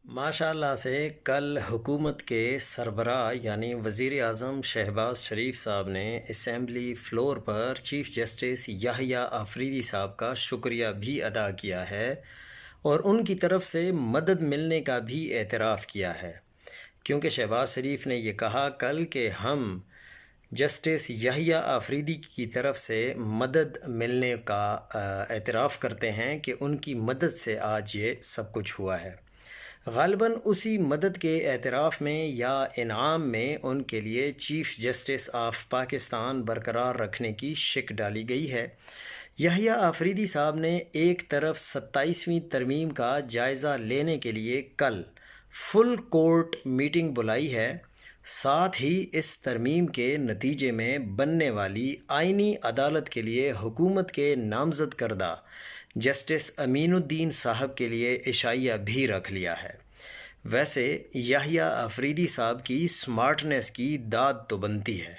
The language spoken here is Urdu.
ماشاء اللہ سے کل حکومت کے سربراہ یعنی وزیر اعظم شہباز شریف صاحب نے اسمبلی فلور پر چیف جسٹس یحییٰ آفریدی صاحب کا شکریہ بھی ادا کیا ہے اور ان کی طرف سے مدد ملنے کا بھی اعتراف کیا ہے، کیونکہ شہباز شریف نے یہ کہا کل کہ ہم جسٹس یحییٰ آفریدی کی طرف سے مدد ملنے کا اعتراف کرتے ہیں کہ ان کی مدد سے آج یہ سب کچھ ہوا ہے۔ غالباً اسی مدد کے اعتراف میں یا انعام میں ان کے لیے چیف جسٹس آف پاکستان برقرار رکھنے کی شک ڈالی گئی ہے۔ یحییٰ آفریدی صاحب نے ایک طرف 27ویں ترمیم کا جائزہ لینے کے لیے کل فل کورٹ میٹنگ بلائی ہے، ساتھ ہی اس ترمیم کے نتیجے میں بننے والی آئینی عدالت کے لیے حکومت کے نامزد کردہ جسٹس امین الدین صاحب کے لیے عشائیہ بھی رکھ لیا ہے۔ ویسے یحییٰ آفریدی صاحب کی سمارٹنیس کی داد تو بنتی ہے۔